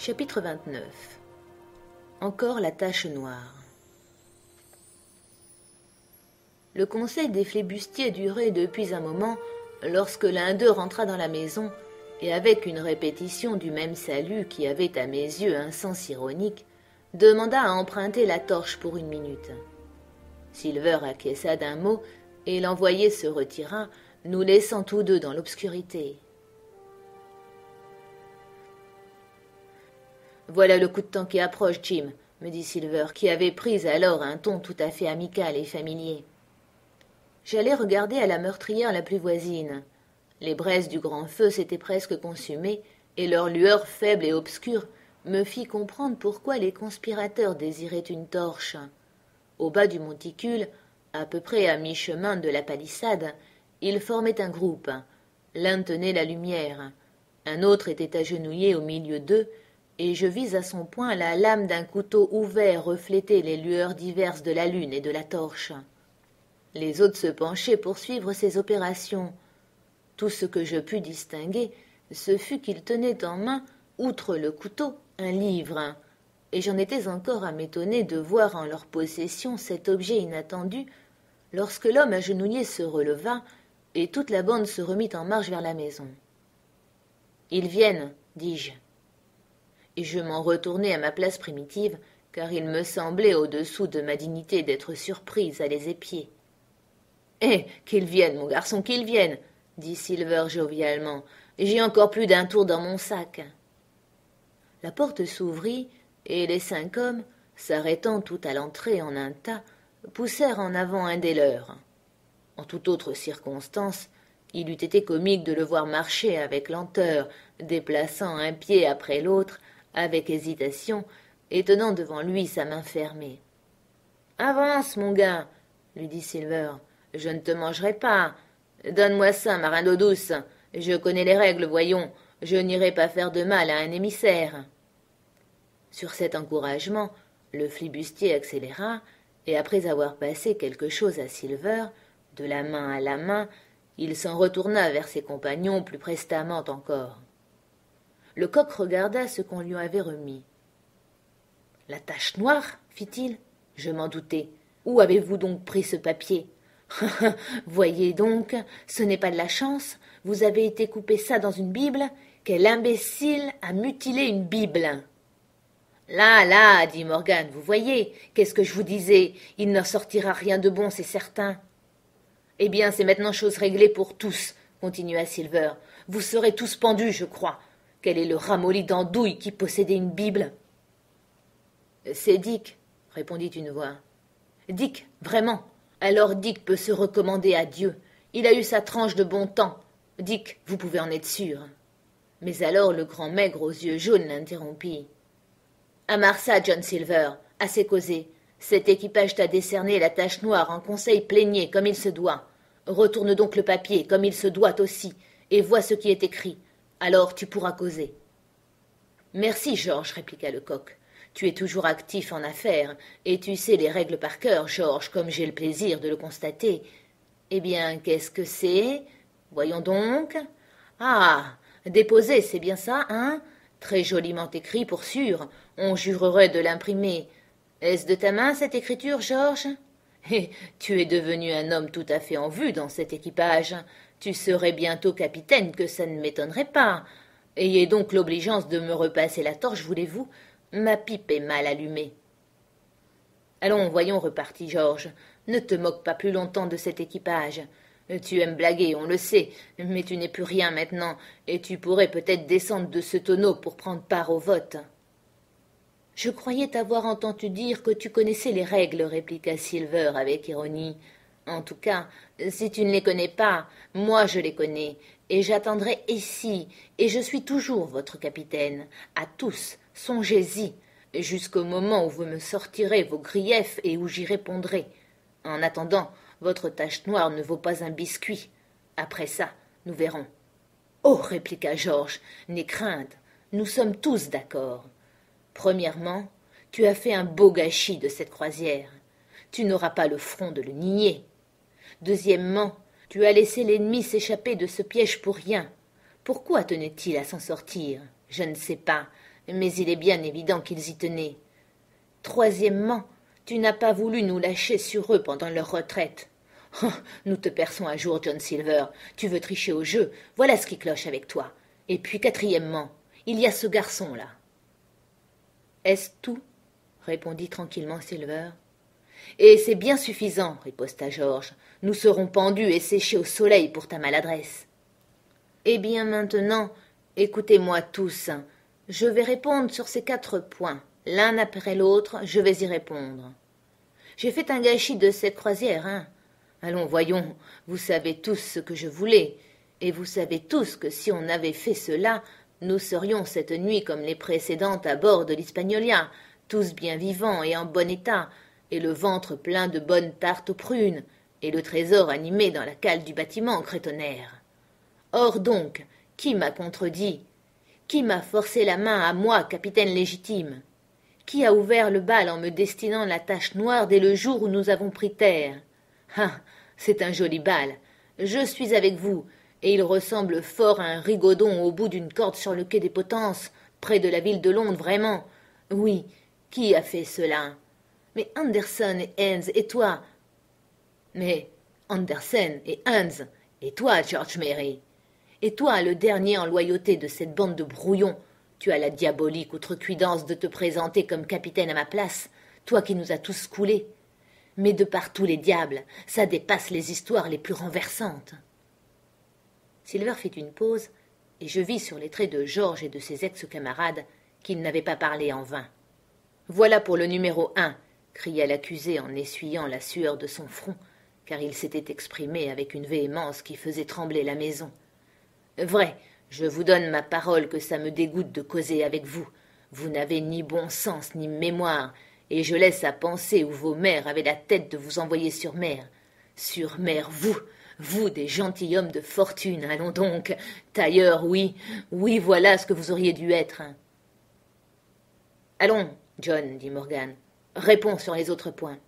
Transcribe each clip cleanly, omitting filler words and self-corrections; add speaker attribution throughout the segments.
Speaker 1: Chapitre 29. Encore la tache noire. Le conseil des flibustiers durait depuis un moment lorsque l'un d'eux rentra dans la maison et avec une répétition du même salut qui avait à mes yeux un sens ironique, demanda à emprunter la torche pour 1 minute. Silver acquiesça d'un mot et l'envoyé se retira, nous laissant tous deux dans l'obscurité. « Voilà le coup de temps qui approche, Jim, » me dit Silver, qui avait pris alors un ton tout à fait amical et familier. J'allais regarder à la meurtrière la plus voisine. Les braises du grand feu s'étaient presque consumées, et leur lueur faible et obscure me fit comprendre pourquoi les conspirateurs désiraient une torche. Au bas du monticule, à peu près à mi-chemin de la palissade, ils formaient un groupe. L'un tenait la lumière, un autre était agenouillé au milieu d'eux, et je vis à son poing la lame d'un couteau ouvert refléter les lueurs diverses de la lune et de la torche. Les autres se penchaient pour suivre ces opérations. Tout ce que je pus distinguer, ce fut qu'ils tenaient en main, outre le couteau, un livre, et j'en étais encore à m'étonner de voir en leur possession cet objet inattendu, lorsque l'homme agenouillé se releva, et toute la bande se remit en marche vers la maison. « Ils viennent, dis-je. » Et je m'en retournai à ma place primitive, car il me semblait au-dessous de ma dignité d'être surprise à les épier. « Eh, qu'ils viennent, mon garçon, qu'ils viennent !» dit Silver jovialement. « J'ai encore plus d'un tour dans mon sac. » La porte s'ouvrit, et les 5 hommes, s'arrêtant tout à l'entrée en un tas, poussèrent en avant un des leurs. En toute autre circonstance, il eût été comique de le voir marcher avec lenteur, déplaçant un pied après l'autre, avec hésitation, et tenant devant lui sa main fermée. « Avance, mon gars, » lui dit Silver, « je ne te mangerai pas. Donne-moi ça, marin d'eau douce. Je connais les règles, voyons. Je n'irai pas faire de mal à un émissaire. » Sur cet encouragement, le flibustier accéléra, et après avoir passé quelque chose à Silver, de la main à la main, il s'en retourna vers ses compagnons plus prestement encore. Le coq regarda ce qu'on lui avait remis. « La tache noire, fit-il. Je m'en doutais. Où avez-vous donc pris ce papier? Voyez donc, ce n'est pas de la chance. Vous avez été couper ça dans une Bible. Quel imbécile a mutilé une Bible! Là, là, dit Morgan, vous voyez, qu'est-ce que je vous disais? Il n'en sortira rien de bon, c'est certain. Eh bien, c'est maintenant chose réglée pour tous, continua Silver. Vous serez tous pendus, je crois. Quel est le ramolli d'andouille qui possédait une Bible? C'est Dick, répondit une voix. Dick, vraiment. Alors Dick peut se recommander à Dieu. Il a eu sa tranche de bon temps. Dick, vous pouvez en être sûr. Mais alors le grand maigre aux yeux jaunes l'interrompit. Amarre ça, John Silver, assez causé. Cet équipage t'a décerné la tache noire en conseil plénier comme il se doit. Retourne donc le papier comme il se doit aussi, et vois ce qui est écrit. Alors tu pourras causer. Merci, George, répliqua le coq. Tu es toujours actif en affaires, et tu sais les règles par cœur, George, comme j'ai le plaisir de le constater. Eh bien, qu'est-ce que c'est? Voyons donc. Ah, déposé, c'est bien ça, hein? Très joliment écrit, pour sûr. On jurerait de l'imprimer. Est-ce de ta main, cette écriture, George? Eh, tu es devenu un homme tout à fait en vue dans cet équipage. Tu serais bientôt capitaine, que ça ne m'étonnerait pas. Ayez donc l'obligeance de me repasser la torche, voulez-vous? Ma pipe est mal allumée. Allons, voyons, repartit George. Ne te moque pas plus longtemps de cet équipage. Tu aimes blaguer, on le sait, mais tu n'es plus rien maintenant, et tu pourrais peut-être descendre de ce tonneau pour prendre part au vote. Je croyais t'avoir entendu dire que tu connaissais les règles, répliqua Silver avec ironie. En tout cas, si tu ne les connais pas, moi je les connais, et j'attendrai ici, et je suis toujours votre capitaine. À tous, songez-y, jusqu'au moment où vous me sortirez vos griefs et où j'y répondrai. En attendant, votre tache noire ne vaut pas un biscuit. Après ça, nous verrons. Oh, répliqua George, n'aie crainte, nous sommes tous d'accord. Premièrement, tu as fait un beau gâchis de cette croisière. Tu n'auras pas le front de le nier. Deuxièmement, tu as laissé l'ennemi s'échapper de ce piège pour rien. Pourquoi tenait-il à s'en sortir? Je ne sais pas, mais il est bien évident qu'ils y tenaient. Troisièmement, tu n'as pas voulu nous lâcher sur eux pendant leur retraite. Oh, nous te perçons un jour, John Silver. Tu veux tricher au jeu, voilà ce qui cloche avec toi. Et puis, quatrièmement, il y a ce garçon-là. Est-ce tout? Répondit tranquillement Silver. Et c'est bien suffisant, riposta George. Nous serons pendus et séchés au soleil pour ta maladresse. Eh bien maintenant, écoutez-moi tous. Je vais répondre sur ces 4 points. L'un après l'autre, je vais y répondre. J'ai fait un gâchis de cette croisière, hein? Allons, voyons, vous savez tous ce que je voulais, et vous savez tous que si on avait fait cela, nous serions cette nuit comme les précédentes à bord de l'Hispaniola, tous bien vivants et en bon état, et le ventre plein de bonnes tartes aux prunes, et le trésor animé dans la cale du bâtiment crétonnaire. Or donc, qui m'a contredit? Qui m'a forcé la main à moi, capitaine légitime? Qui a ouvert le bal en me destinant la tache noire dès le jour où nous avons pris terre? Ah, c'est un joli bal. Je suis avec vous, et il ressemble fort à un rigodon au bout d'une corde sur le quai des Potences, près de la ville de Londres, vraiment. Oui, qui a fait cela? Mais Anderson et Hans, et toi? Mais Anderson et Hans, et toi, George Merry? Et toi, le dernier en loyauté de cette bande de brouillons, tu as la diabolique outrecuidance de te présenter comme capitaine à ma place, toi qui nous as tous coulés. Mais de par tous les diables, ça dépasse les histoires les plus renversantes. Silver fit une pause, et je vis sur les traits de George et de ses ex-camarades qu'ils n'avaient pas parlé en vain. « Voilà pour le numéro 1 !» cria l'accusé en essuyant la sueur de son front, car il s'était exprimé avec une véhémence qui faisait trembler la maison. « Vrai, je vous donne ma parole que ça me dégoûte de causer avec vous. Vous n'avez ni bon sens ni mémoire, et je laisse à penser où vos mères avaient la tête de vous envoyer sur mer. Sur mer, vous des gentilshommes de fortune, allons donc. Tailleur, oui, voilà ce que vous auriez dû être. Allons, John, dit Morgan, réponds sur les autres points.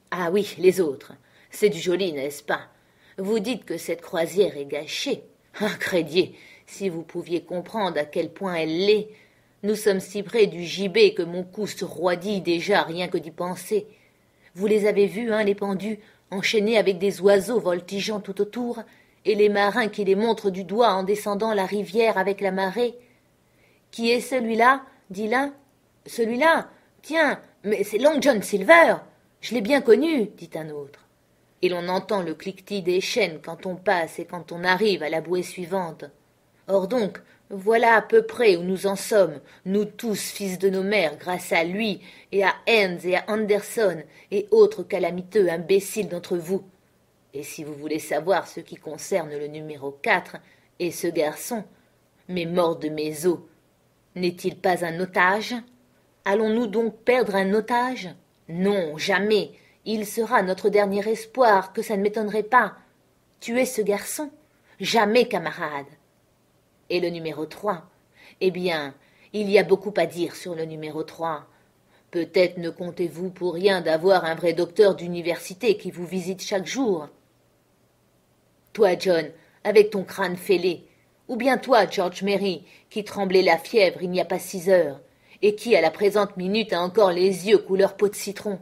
Speaker 1: Ah oui, les autres. C'est du joli, n'est-ce pas? Vous dites que cette croisière est gâchée. Ah, crédier, si vous pouviez comprendre à quel point elle l'est. Nous sommes si près du gibet que mon cou se roidit déjà rien que d'y penser. Vous les avez vus, hein, les pendus, enchaînés avec des oiseaux voltigeant tout autour, et les marins qui les montrent du doigt en descendant la rivière avec la marée. Qui est celui-là? Dit l'un. Celui-là? Tiens, mais c'est Long John Silver. Je l'ai bien connu, dit un autre. Et l'on entend le cliquetis des chaînes quand on passe et quand on arrive à la bouée suivante. Or donc, voilà à peu près où nous en sommes, nous tous fils de nos mères, grâce à lui, et à Hans et à Anderson, et autres calamiteux imbéciles d'entre vous. Et si vous voulez savoir ce qui concerne le numéro 4, et ce garçon, mais mort de mes os, n'est-il pas un otage? Allons-nous donc perdre un otage? Non, jamais. Il sera notre dernier espoir, que ça ne m'étonnerait pas. Tuer ce garçon? Jamais, camarade. Et le numéro 3? Eh bien, il y a beaucoup à dire sur le numéro 3. Peut-être ne comptez-vous pour rien d'avoir un vrai docteur d'université qui vous visite chaque jour. Toi, John, avec ton crâne fêlé, ou bien toi, George Merry, qui tremblait la fièvre il n'y a pas 6 heures, et qui, à la présente minute, a encore les yeux couleur peau de citron.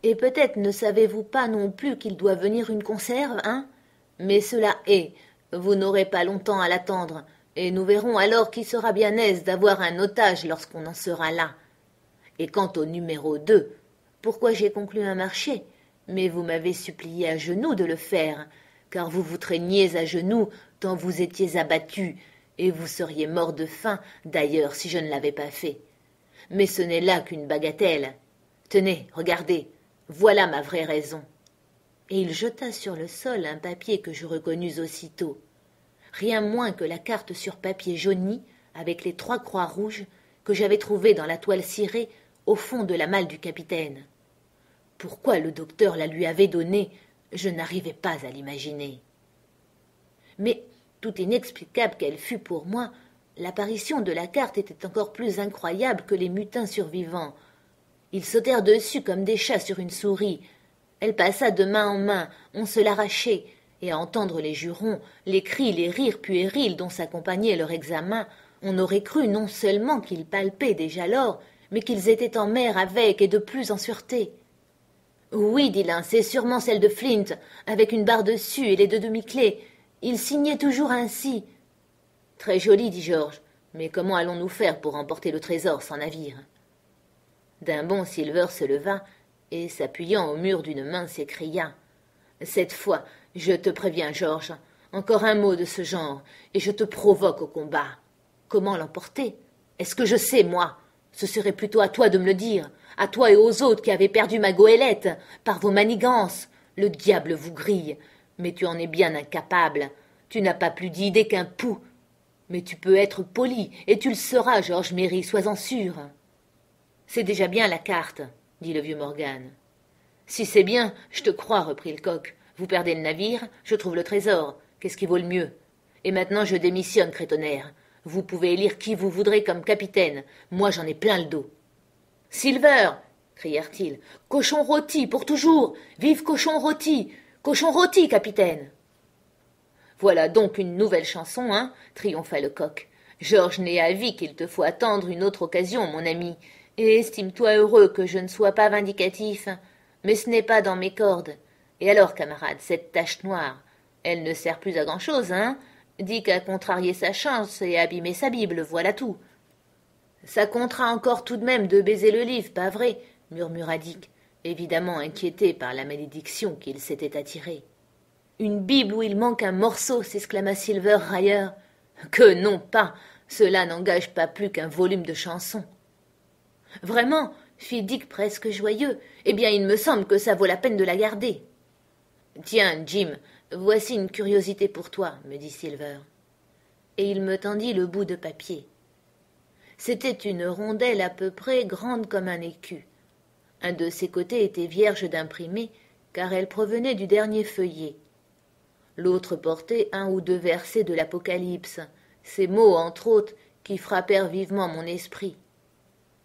Speaker 1: Et peut-être ne savez-vous pas non plus qu'il doit venir une conserve, hein? Mais cela est, vous n'aurez pas longtemps à l'attendre, et nous verrons alors qui sera bien aise d'avoir un otage lorsqu'on en sera là. Et quant au numéro 2, pourquoi j'ai conclu un marché? Mais vous m'avez supplié à genoux de le faire, car vous vous traîniez à genoux tant vous étiez abattu, et vous seriez mort de faim, d'ailleurs, si je ne l'avais pas fait. Mais ce n'est là qu'une bagatelle. Tenez, regardez, voilà ma vraie raison. Et il jeta sur le sol un papier que je reconnus aussitôt. Rien moins que la carte sur papier jauni, avec les 3 croix rouges, que j'avais trouvée dans la toile cirée au fond de la malle du capitaine. Pourquoi le docteur la lui avait donnée, je n'arrivais pas à l'imaginer. Mais, tout inexplicable qu'elle fût pour moi, l'apparition de la carte était encore plus incroyable que les mutins survivants. Ils sautèrent dessus comme des chats sur une souris. Elle passa de main en main, on se l'arrachait, et à entendre les jurons, les cris, les rires puérils dont s'accompagnait leur examen, On aurait cru non seulement qu'ils palpaient déjà l'or, mais qu'ils étaient en mer avec et de plus en sûreté. Oui, dit l'un, c'est sûrement celle de Flint, avec une barre dessus et les deux demi-clés. Il signait toujours ainsi. Très joli, dit George, mais comment allons-nous faire pour emporter le trésor sans navire? D'un bond, Silver se leva et, s'appuyant au mur d'une main, s'écria. Cette fois, je te préviens, George, encore un mot de ce genre, et je te provoque au combat. Comment l'emporter? Est-ce que je sais, moi? Ce serait plutôt à toi de me le dire, à toi et aux autres qui avez perdu ma goélette, par vos manigances. Le diable vous grille, mais tu en es bien incapable. Tu n'as pas plus d'idées qu'un pou. Mais tu peux être poli, et tu le seras, George Merry, sois-en sûr. C'est déjà bien la carte, dit le vieux Morgan. Si c'est bien, je te crois, reprit le coq. Vous perdez le navire, je trouve le trésor. Qu'est-ce qui vaut le mieux? Et maintenant je démissionne, crétonnaire. Vous pouvez élire qui vous voudrez comme capitaine. Moi, j'en ai plein le dos. Silver, crièrent-ils. Cochon rôti, pour toujours. Vive cochon rôti. Cochon rôti, capitaine. Voilà donc une nouvelle chanson, hein, triompha le coq. George n'est avis qu'il te faut attendre une autre occasion, mon ami. Et estime-toi heureux que je ne sois pas vindicatif. Mais ce n'est pas dans mes cordes. Et alors, camarade, cette tache noire, elle ne sert plus à grand-chose, hein? Dit qu'à contrarier sa chance et abîmer sa Bible, voilà tout. Ça comptera encore tout de même de baiser le livre, pas vrai? Murmura Dick, évidemment inquiété par la malédiction qu'il s'était attirée. Une Bible où il manque un morceau, s'exclama Silver railleur. Que non pas, cela n'engage pas plus qu'un volume de chansons. Vraiment, fit Dick presque joyeux, eh bien il me semble que ça vaut la peine de la garder. Tiens, Jim, voici une curiosité pour toi, me dit Silver. Et il me tendit le bout de papier. C'était une rondelle à peu près grande comme un écu. Un de ses côtés était vierge d'imprimé, car elle provenait du dernier feuillet. L'autre portait un ou deux versets de l'Apocalypse, ces mots, entre autres, qui frappèrent vivement mon esprit.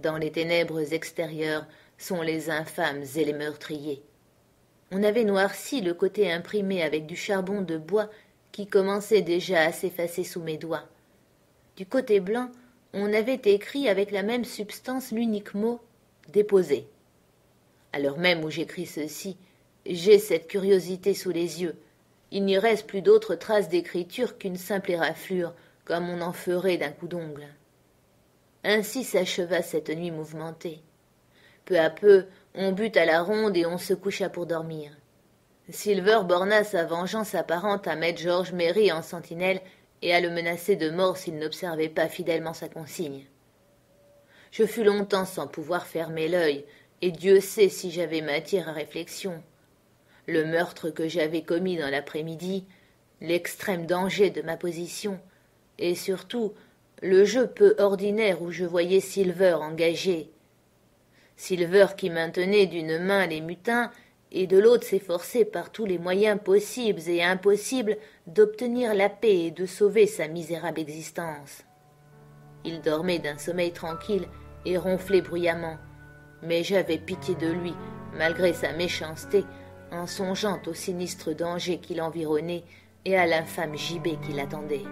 Speaker 1: Dans les ténèbres extérieures sont les infâmes et les meurtriers. On avait noirci le côté imprimé avec du charbon de bois qui commençait déjà à s'effacer sous mes doigts. Du côté blanc, on avait écrit avec la même substance l'unique mot « déposé ». À l'heure même où j'écris ceci, j'ai cette curiosité sous les yeux. Il n'y reste plus d'autre trace d'écriture qu'une simple éraflure, comme on en ferait d'un coup d'ongle. Ainsi s'acheva cette nuit mouvementée. Peu à peu, on but à la ronde et on se coucha pour dormir. Silver borna sa vengeance apparente à mettre George Merry en sentinelle et à le menacer de mort s'il n'observait pas fidèlement sa consigne. Je fus longtemps sans pouvoir fermer l'œil, et Dieu sait si j'avais matière à réflexion. Le meurtre que j'avais commis dans l'après-midi, l'extrême danger de ma position, et surtout le jeu peu ordinaire où je voyais Silver engagé. Silver qui maintenait d'une main les mutins et de l'autre s'efforçait par tous les moyens possibles et impossibles d'obtenir la paix et de sauver sa misérable existence. Il dormait d'un sommeil tranquille et ronflait bruyamment, mais j'avais pitié de lui, malgré sa méchanceté, en songeant au sinistre danger qui l'environnait et à l'infâme gibet qui l'attendait.